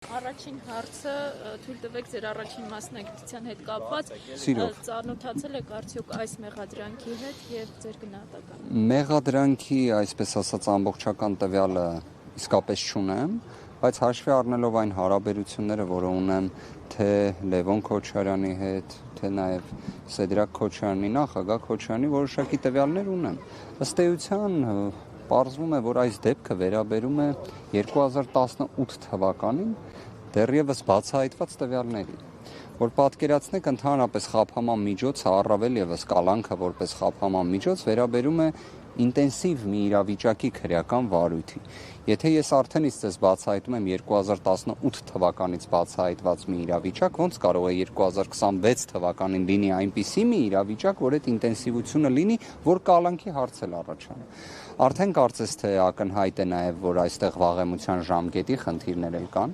Առաջին հարցը թույլ տվեք ձեր առաջին մասնագիտության հետ կապված ծանոթացել եք արդյոք այս մեղադրանքի հետ եւ ձեր գնահատականը։ Մեղադրանքի, այսպես ասած, ամբողջական տվյալը իսկապես չունեմ, բայց հաշվի առնելով այն հարաբերությունները, որը ունեմ թե Լևոն Քոչարյանի հետ, թե նաեւ Սեդրակ Քոչարյանի, նախագահ Քոչարյանի որոշակի տվյալներ ունեմ։ Ըստ էության պարզվում է, որ այս դեպքը վերաբերում է 2018 թվականին դեռևս բացահայտված տվյալների, որ պատկերացնեք ընդհանրապես խաբհման միջոցը, առավել եւս կալանքը որպես խաբհման միջոց վերաբերում է ինտենսիվ մի իրավիճակի քրեական վարույթի։ Եթե ես արդեն իսկ ձեզ բացահայտում եմ 2018 թվականից բացահայտված մի իրավիճակ, ոնց կարող է 2026 թվականին լինի այնպիսի մի իրավիճակ, որ այդ ինտենսիվությունը լինի, որ կալանքի հարց էլ առաջանա։ Արդեն կարծես թե ակնհայտ է նաև, որ այստեղ վաղեմության ժամկետի խնդիրներ էլ կան։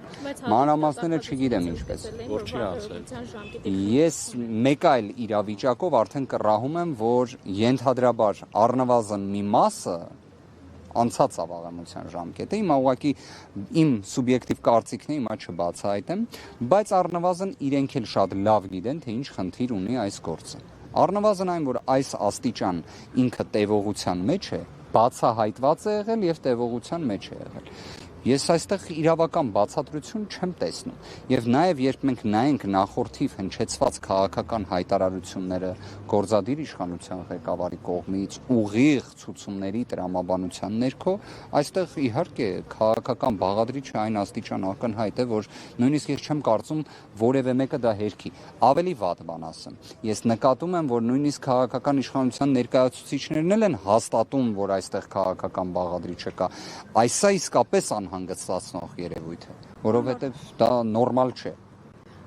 Մանրամասները չգիտեմ ինչպես։ Որ չի ասել։ Ես մեկ այլ իրավիճակով արդեն կռահում եմ, որ ենթադրաբար առնվազն մի մասը անցած ավաղեմության ժամկետը, հիմա ուղղակի իմ սուբյեկտիվ կարծիքն է, հիմա չբացահայտեմ, բայց առնվազն իրենք էլ շատ լավ գիտեն, թե ինչ խնդիր ունի այս գործը։ Առնվազն այն, որ այս աստիճան ինքը տևողության մեջ է, բացահայտված է եղել եւ տևողության մեջ է եղել։ Ես այստեղ իրավական բացատրություն չեմ տեսնում։ Եվ նաև երբ մենք նայենք նախորդիվ հնչեցված քաղաքական հայտարարությունները գործադիր իշխանության ղեկավարի կողմից ուղիղ ցուցումների տրամաբանության ներքո, այստեղ իհարկե քաղաքական բաղադրիչը այն աստիճան ակնհայտ է, որ նույնիսկ ես չեմ կարծում որևէ մեկը դա հերքի։ Ավելի վատ բան ասեմ։ Ես նկատում եմ, որ նույնիսկ քաղաքական իշխանության ներկայացուցիչներն էլ են հաստատում, որ այստեղ քաղաքական բաղադրիչը կա։ Այսա իսկապես հանգստացնող երևույթ է, որովհետև դա նորմալ չէ։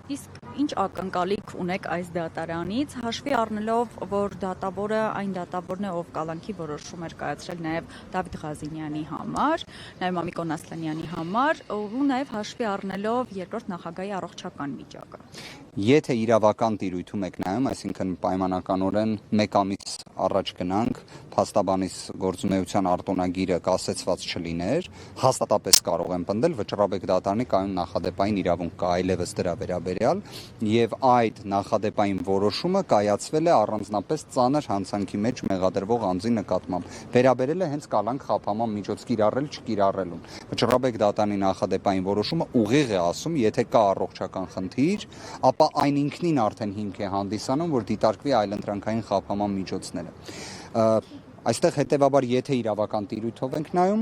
Իսկ ինչ ակնկալիք ունեք այս դատարանից, հաշվի առնելով, որ դատավորը այն դատավորն է, ով կալանքի որոշում էր կայացրել նաև Դավիթ Ղազինյանի համար, նաև Մամիկոն Ասլանյանի համար, ու նաև հաշվի առնելով երկրորդ նախագահի առողջական վիճակը։ Եթե իրավական տիրույթում եք նայում, այսինքն պայմանականորեն մեկ ամիս առաջ գնանք, փաստաբանիս գործունեության արտոնագիրը կասեցված չլիներ, հաստատապես կարող եմ պնդել Վճռաբեկ դատարանի կայուն նախադեպային իրավունք կա այլևս դրա վերաբերյալ, եւ այդ նախադեպային որոշումը կայացվել է առանձնապես ծանր հանցանքի մեջ մեղադրվող անձի նկատմամբ, վերաբերել է հենց կալանք խաբհման միջոց կիրառել չկիրառելուն։ Վճռաբեկ դատարանի նախադեպային որոշումը ուղիղ է ասում, եթե կա առողջական խնդիր, ապա այն ինքնին արդեն հիմք է հանդիսանում, որ դիտարկվի այլընտրանքային խաբհման միջոցները։ Այստեղ հետևաբար եթե իրավական տիրույթով ենք նայում,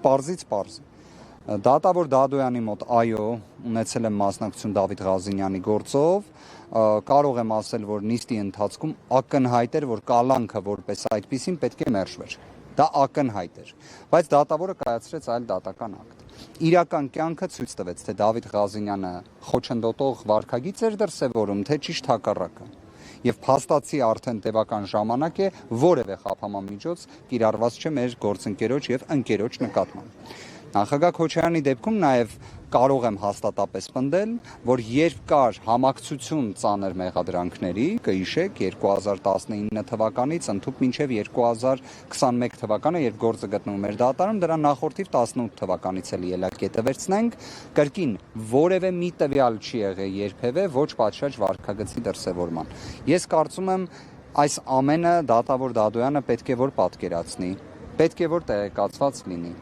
պարզից պարզ։ Դատավոր Դադոյանի մոտ այո, ունեցել եմ մասնակցություն Դավիթ Ղազինյանի գործով, կարող եմ ասել, որ նիստի ընթացքում ակնհայտ էր, որ կալանքը որպես այդպիսին պետք է մերժվեր։ Դա ակնհայտ էր, բայց դատավորը կայացրեց այլ դատական ակտ։ Իրական կյանքը ցույց տվեց, թե Դավիթ Ղազինյանը խոչընդոտող վարքագիծ էր դրսևորում, թե ճիշտ հակառակը։ Եվ փաստացի արդեն տևական ժամանակ է որևէ խաբհման միջոց կիրառված չէ մեր գործընկերոջ եւ ընկերոջ նկատմամբ։ Նախագահ Քոչարյանի դեպքում նաև կարող եմ հաստատապես պնդել, որ երբ կար համակցություն ծանր մեղադրանքների, կհիշեք 2019 թվականից ընդհուպ մինչև 2021 թվականը, երբ գործը գտնվում էր դատարանում, դրա նախորդիվ 18 թվականից էլ ելակետը վերցնենք, կրկին որևէ մի տվյալ չի եղել երբևէ ոչ պատշաճ վարքագծի դրսևորման։ Ես կարծում եմ այս ամենը դատավոր Դադոյանը պետք է որ պատկերացնի, պետք է որ տեղեկացված լինի։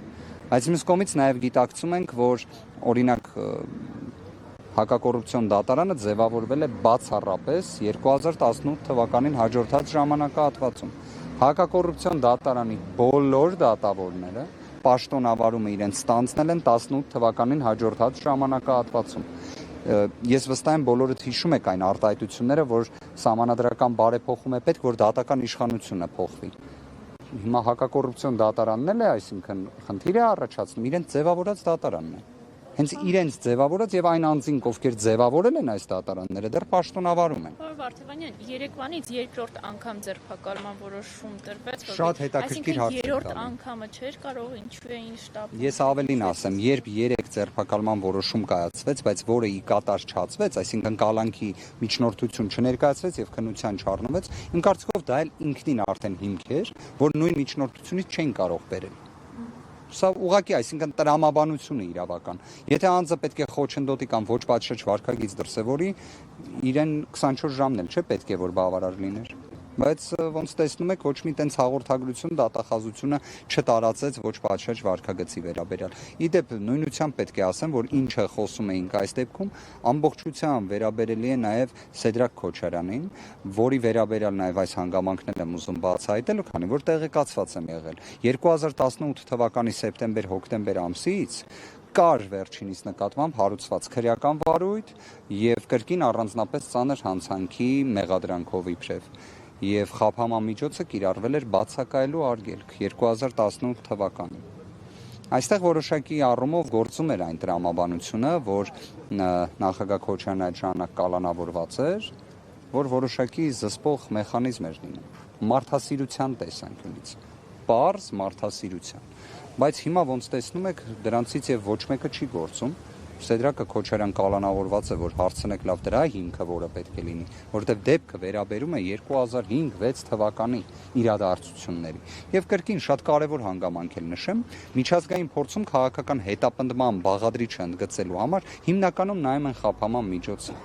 Այս մյուս կողմից նաև գիտակցում ենք, որ օրինակ հակակոռուպցիոն դատարանը ձևավորվել է բացառապես 2018 թվականին հաջորդած ժամանակահատվածում։ Հակակոռուպցիոն դատարանի բոլոր դատավորները պաշտոնավարումը իրենց ստանձնել են 18 թվականին հաջորդած ժամանակահատվածում։ Ես վստահ եմ բոլորդ հիշում եք այն արտահայտությունները, որ սահմանադրական բարեփոխում է պետք, որ դատական իշխանությունը փոխվի։ Հիմա հակակոռուպցիոն դատարանն էլ է, այսինքն խնդիր է առաջացնում, իրենց ձևավորած դատարանն է։ Հենց իրենց ձևավորած եւ այն անձինք, ովքեր ձևավորել են այս դատարանները, դեռ պաշտոնավարում են։ Պարոն Վարդևանյան, երեկվանից երկրորդ անգամ ձերբակալման որոշում տրվեց, Շատ հետաքրքիր հարց է։ Երրորդ անգամը չէր կարող, ինչու էին շտապում։ Ես ավելին ասեմ, երբ 3 ձերբակալման որոշում կայացվեց, բայց որը ի կատար չացվեց, այսինքն կալանքի միջնորդություն չներկայացվեց եւ քննության չառնվեց, իմ կարծիքով դա էլ ինքնին արդեն հիմք էր, որ նույն միջնորդությունից չեն կարող բերել։ Սա ուղղակի, այսինքն տրամաբանություն է իրավական։ Եթե անձը պետք է խոչընդոտի կամ ոչ պատշաճ վարքագիծ դրսևորի, իրեն 24 ժամն էլ չէ պետք է որ բավարար լիներ։ Բայց ոնց տեսնում եք, ոչ մի տենց հաղորդագրություն դատախազությունը չտարածեց ոչ պատշաճ վարքագծի վերաբերյալ։ Իդեպ նույնությամբ պետք է ասեմ, որ ինչը խոսում էինք այս դեպքում, ամբողջությամբ վերաբերելի է նաև Սեդրակ Քոչարյանին, որի վերաբերյալ նաև այս հանգամանքներն եմ ուզում բացահայտել, քանի որ տեղեկացված եմ եղել 2018 թվականի սեպտեմբեր-հոկտեմբեր ամսից կար վերջինիս նկատմամբ հարուցված քրեական վարույթ եւ կրկին առանձնապես ծանր հանցանքի մեղադրանքով իբրև եւ խափամամիջոցը կիրառվել էր բացակայելու արգելք 2018 թվականին։ Այստեղ որոշակի առումով գործում էր այն տրամաբանությունը, որ նախագահ Քոչարյանը այդ ժամանակ կալանավորված էր, որ որոշակի զսպող մեխանիզմ էր լինում մարդասիրության տեսանկյունից, պարզ մարդասիրության։ Բայց հիմա ոնց տեսնում եք, դրանցից եւ ոչ մեկը չի գործում։ Սեդրակը Քոչարյան կալանավորված է, որ հարցնեք լավ դրա հիմքը որը պետք է լինի, որովհետև դեպքը վերաբերում է 2005-6 թվականի իրադարձությունների։ Եվ կրկին շատ կարևոր հանգամանք էլ նշեմ, միջազգային փորձում քաղաքական հետապնդման բաղադրիչը ընդգծելու համար հիմնականում նայում են խափաման միջոցը։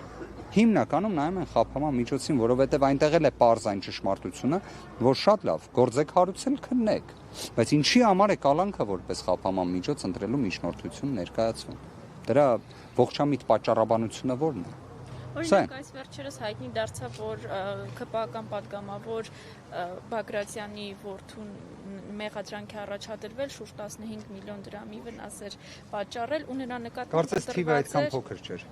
Հիմնականում նայում են խափաման միջոցին, որովհետև այնտեղ էլ է պարզ այն ճշմարտությունը, որ շատ լավ գործեք հարուցել քննեք, բայց ինչի համար է կալանքը որպես խափաման միջոց ընտրելու միջնորդություն ներկայացվում։ Դրա ողջամիտ պատճառաբանությունը ո՞րն է։ Օրինակ այս վերջերս հայտնի դարձավ, որ ԿՊԱ-ական պատգամավոր Բագրատյանի որդուն մեղադրանքի առաջադրվել շուրջ 15 միլիոն դրամի վնաս էր պատճառել ու նրա նկատմամբ կարծես թիվը այդքան փոքր չէր։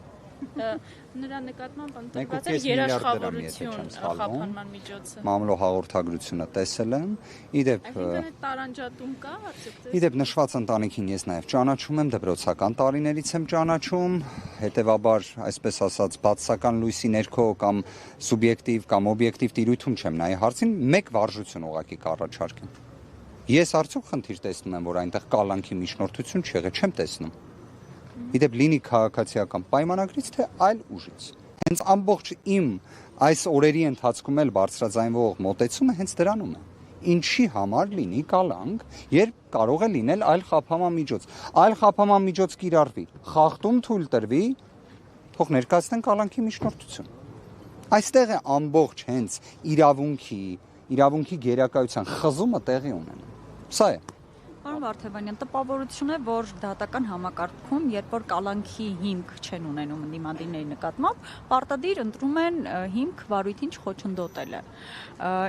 Նրա նկատմամբ ընտրված էր երաշխավորություն խափանման միջոցը։ Մամլո հաղորդագրությունը տեսել եմ։ Իդեպ տարանջատում կա արդյոք։ Իդեպ նշված ընտանիքին ես նաև ճանաչում եմ, դպրոցական տարիներից եմ ճանաչում, հետևաբար, այսպես ասած, բացասական լույսի ներքո կամ սուբյեկտիվ կամ օբյեկտիվ տիրույթում չեմ նայ հարցին, մեկ վարժություն ուղղակի կառաջարկեմ։ Ես արդյոք խնդիր տեսնում եմ, որ այնտեղ կալանքի միջնորդություն չեղե, չեմ տեսնում։ Իդեպ լինի քաղաքացիական պայմանագրից, թե այլ ուժից։ Հենց ամբողջ իմ այս օրերի ընթացքում էլ բարձրաձայնվող մոտեցումը հենց դրանում է։ Ինչի համար լինի կալանք, երբ կարող է լինել այլ խափաման միջոց։ Այլ խափաման միջոց կիրառվի, խախտում թույլ տրվի, թող ներկայացնեն կալանքի միջնորդություն։ Այստեղ է ամբողջ հենց իրավունքի գերակայության խզումը տեղի ունենում։ Սա է։ Պարոն Վարդևանյան, տպավորություն է, որ դատական համակարգում, երբ որ կալանքի հիմք չեն ունենում ընդդիմադիրների նկատմամբ, պարտադիր ընտրում են հիմք վարույթին չխոչընդոտելը։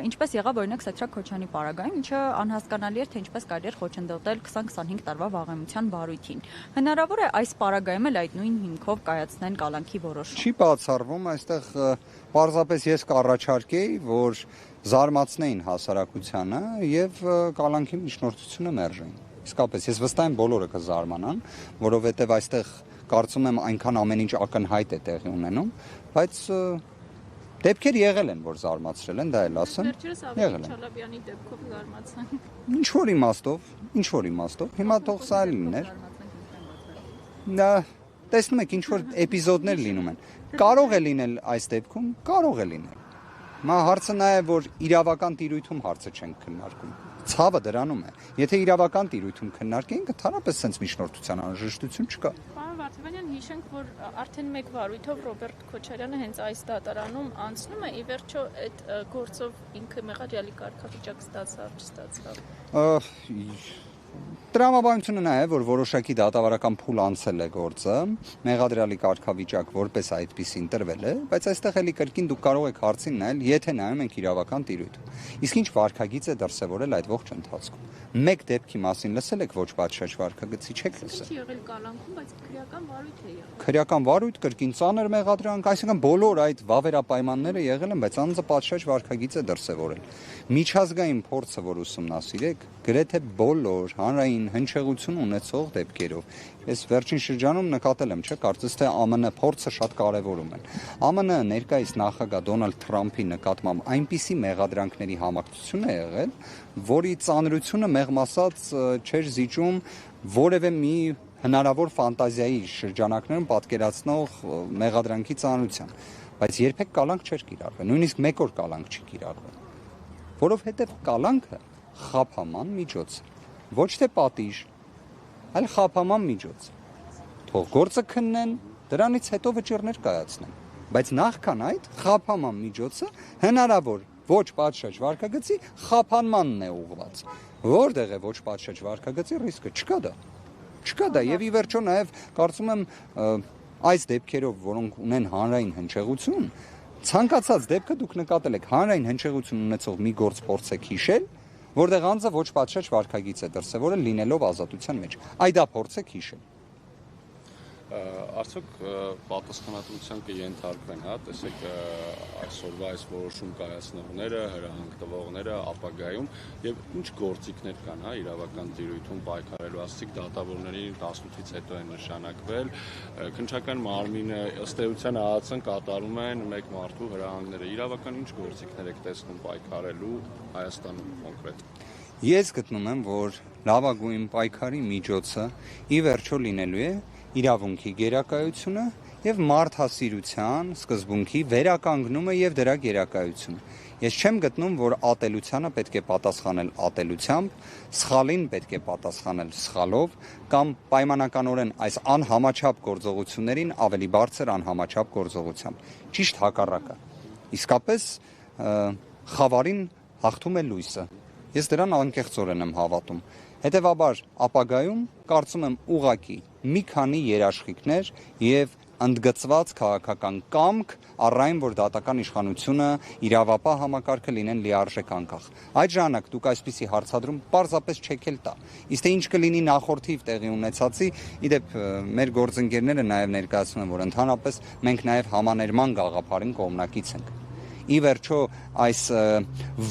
Ինչպես եղավ օրինակ Սեդրակ Քոչարյանի պարագայում, ինչը անհասկանալի էր, թե ինչպես կարելի էր խոչընդոտել 20-25 տարվա վաղեմության վարույթին։ Հնարավոր է այս պարագայում էլ այդ նույն հիմքով կայացնեն կալանքի որոշում։ Չի բացառվում, այստեղ պարզապես ես կառաջարկեի, որ զարմացնեին հասարակությանը եւ կալանքի միջնորդությունը մերժեին։ Իսկապես ես վստահ եմ բոլորը կզարմանան, որովհետեւ այստեղ կարծում եմ այնքան ամեն ինչ ակնհայտ է տեղի ունենում, բայց դեպքեր եղել են, որ զարմացրել են, դա էլ ասեմ։ Վերջերս Ավետիք Չալաբյանի դեպքով զարմացան։ Ինչ որ իմաստով, հիմա թող սա լիներ։ Դա տեսնում եք, ինչ որ էպիզոդներ լինում են։ Կարող է լինել այս դեպքում, կարող է լինել։ Մա հարցը նա է, որ իրավական տիրույթում հարցը չենք քննարկում։ Ցավը դրանում է։ Եթե իրավական տիրույթում քննարկեինք, ընդհանրապես sense միջնորդության անհրաժեշտություն չկա։ Պարոն Վարդևանյան, հիշենք, որ արդեն մեկ վարույթով Ռոբերտ Քոչարյանը հենց այս դատարանում անցնում է, ի վերջո այդ գործով ինքը մեղադրյալի կարգավիճակ ստացավ, չստացավ։ Տրամաբանությունը նա է, որ որոշակի դատավարական փուլ անցել է գործը, մեղադրյալի կարգավիճակ որպես այդպիսի ընտրվել է, բայց այստեղ էլի կրկին դուք կարող եք հարցին նայել, եթե նայում ենք իրավական տիրույթում։ Իսկ ինչ վարքագիծ է դրսևորել այդ ողջ ընթացքում։ Մեկ դեպքի մասին լսել եք ոչ պատշաճ վարքագծի չեք լսել։ Չի եղել կալանքում, բայց քրեական վարույթ է եղել։ Քրեական վարույթ, կրկին ծանր մեղադրանք, այսինքն բոլոր այդ վավերապայմանները եղել են, բայց անձը պատշաճ վարքագիծ է դրսևորել։ Միջազգային փորձը, որ ուսումնասիրեք, գրեթե բոլոր հանրային հնչեղություն ունեցող դեպքերով։ Ես վերջին շրջանում նկատել եմ, չէ՞, կարծես թե ԱՄՆ փորձը շատ կարևորում են։ ԱՄՆ ներկայիս նախագահ Դոնալդ Թրամփի նկատմամբ այնպիսի մեղադրանքների համակցություն է եղել, որի ծանրությունը մեղմ ասած չէր զիջում որևէ մի հնարավոր ֆանտազիայի շրջանակներում պատկերացնող մեղադրանքի ծանրության, բայց երբեք կալանք չէր կիրառվել, նույնիսկ մեկ օր կալանք չի կիրառվել, որովհետև կալանքը խափաման միջոց է, ոչ թե պատիժ, այլ խափաման միջոց։ Թող գործը քննեն, դրանից հետո վճիռներ կայացնեն։ Բայց նախքան այդ խափաման միջոցը հնարավոր ոչ պատշաճ վարքագծի խափանմանն է ուղղված։ Որտեղ է ոչ պատշաճ վարքագծի ռիսկը, չկա դա։ Չկա դա եւ ի վերջո նաեւ կարծում եմ այս դեպքերով, որոնք ունեն հանրային հնչեղություն, ցանկացած դեպքը դուք նկատել եք հանրային հնչեղություն ունեցող մի գործ փորձեք հիշել, որտեղ անձը ոչ պատշաճ վարքագիծ է դրսևորել լինելով ազատության մեջ։ Այ դա փորձեք հիշել։ Արդյոք պատասխանատվության կենթարկվեն, հա, տեսեք այսօրվա այս որոշում կայացնողները, հրահանգ տվողները ապագայում եւ ինչ գործիքներ կան, հա, իրավական տիրույթում պայքարելու, ասիկ դատավորների 18-ից հետո է նշանակվել, քննչական մարմինը ըստ էության ԱԱՑ-ն կատարում են մեկ մարդու հրահանգները, իրավական ինչ գործիքներ եք տեսնում պայքարելու Հայաստանում կոնկրետ։ Ես գտնում եմ, որ լավագույն պայքարի միջոցը ի վերջո լինելու է իրավունքի գերակայությունը եւ մարդասիրության սկզբունքի վերականգնումը եւ դրա գերակայությունը։ Ես չեմ գտնում, որ ատելությանը պետք է պատասխանել ատելությամբ, սխալին պետք է պատասխանել սխալով կամ պայմանականորեն այս անհամաչափ գործողություններին ավելի բարձր անհամաչափ գործողությամբ։ Ճիշտ հակառակը։ Իսկապես խավարին հաղթում է լույսը։ Ես դրան անկեղծորեն եմ հավատում։ Հետևաբար ապագայում կարծում եմ ուղղակի մի քանի երաշխիքներ եւ ընդգծված քաղաքական կամք առայն որ դատական իշխանությունը իրավապահ համակարգը լինեն լիարժեք անկախ։ Այդ ժամանակ դուք այսպիսի հարցադրում պարզապես չեք էլ տա։ Իսկ թե ինչ կլինի նախորդիվ տեղի ունեցածի, իդեպ մեր գործընկերները նաեւ ներկայացնում են, որ ընդհանրապես մենք նաեւ համաներման գաղափարին կողմնակից ենք։ Ի վերջո այս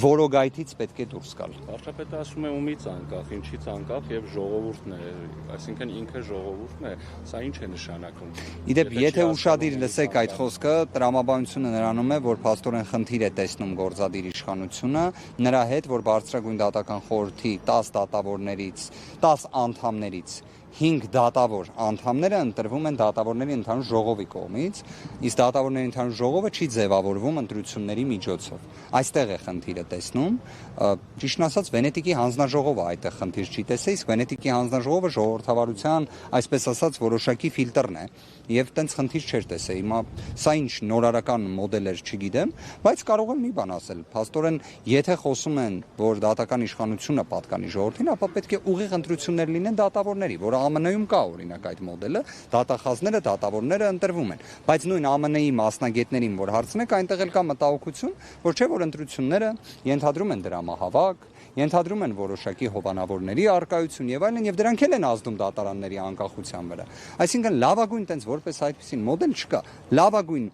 որոգայթից պետք է դուրս գալ։ Վարչապետը ասում է ումից անկախ, ինչից անկախ եւ ժողովուրդն է, այսինքն ինքը ժողովուրդն է, սա ինչ է նշանակում։ Իդեպ եթե ուշադիր լսեք այդ խոսքը, տրամաբանությունը նրանում է, որ փաստորեն խնդիր է տեսնում գործադիր իշխանությունը, նրա հետ, որ բարձրագույն դատական խորհրդի 10 դատավորներից, 10 անդամներից 5 դատավոր անդամները ընտրվում են դատավորների ընդհանուր ժողովի կողմից, իսկ դատավորների ընդհանուր ժողովը չի ձևավորվում ընտրությունների միջոցով։ Այստեղ է խնդիրը տեսնում, ճիշտն ասած Վենետիկի հանձնաժողովը այդտեղ խնդիր չի տեսել, իսկ Վենետիկի հանձնաժողովը ժողովրդավարության, այսպես ասած, որոշակի ֆիլտրն է, եւ տենց խնդիր չէր տեսել։ Հիմա սա ինչ նորարարական մոդել էր, չգիտեմ, բայց կարող եմ մի բան ասել։ Փաստորեն, եթե խոսում են, որ դատական իշխանությունը պատկանի ժողովրդին, ապա պետք է ուղիղ ընտրություններ լինեն դատավորների, որ ԱՄՆ-ում կա օրինակ այդ մոդելը, դատախազները, դատավորները ընտրվում են, բայց նույն ԱՄՆ-ի մասնագետներին, որ հարցնեք, այնտեղ էլ կա մտահոգություն, որ չէ որ ընտրությունները ենթադրում են դրամահավաք, ենթադրում են որոշակի հովանավորների արկայություն եւ այլն, եւ դրանք էլ են ազդում դատարանների անկախության վրա։ Այսինքն լավագույն տենց որպես այդպիսին մոդել չկա։ Լավագույն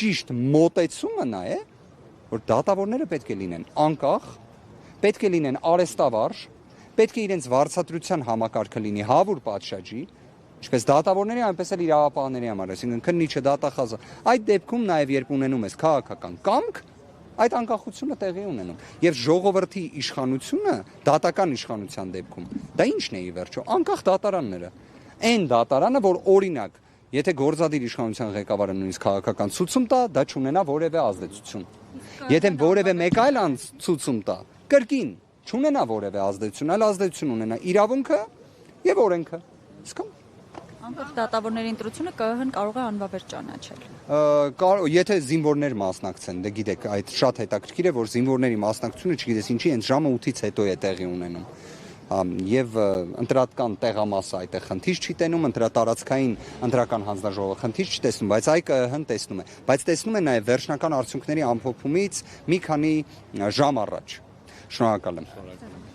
ճիշտ մոտեցումը նա է, որ դատավորները պետք է լինեն անկախ, պետք է լինեն արեստավարժ, պետք է իրենց վարձատրության համակարգը լինի հավուր պատշաճի, ինչպես դատավորների, այնպես էլ իրավապահների համար, այսինքն քննիչը, դատախազը։ Այդ դեպքում նաև երբ ունենում ես քաղաքական կամք, այդ անկախությունը տեղի ունենում։ Եվ ժողովրդի իշխանությունը, դատական իշխանության դեպքում, դա ի՞նչն է ի վերջո, անկախ դատարանները։ Այն դատարանը, որ օրինակ, եթե գործադիր իշխանության ղեկավարը նույնիսկ քաղաքական ցուցում տա, դա չունենա որևէ ազդեցություն։ Եթե որևէ մեկ այլ անձ ցուցում տա, կրկին չունենա որևէ ազդեցություն, այլ ազդեցություն ունենա իրավունքը եւ օրենքը։ Իսկական անկախ դատավորների ընտրությունը ԿԸՀ-ն կարող է անվավեր ճանաչել։ Եթե զինվորներ մասնակցեն, դե գիտեք, այդ շատ հետաքրքիր է, որ զինվորների մասնակցությունը, չգիտես ինչի, հենց ժամը 8-ից հետո է տեղի ունենում։ Եվ ընտրական տեղամասը այդտեղ խնդիր չի տենում, ընտրատարածքային ընտրական հանձնաժողովը խնդիր չի տեսնում, բայց ԱԿՀ-ն տեսնում է, բայց տեսնում է նաև վերջնական արդյունքների ամփոփումից մի քանի ժամ առաջ։ Շնորհակալ եմ։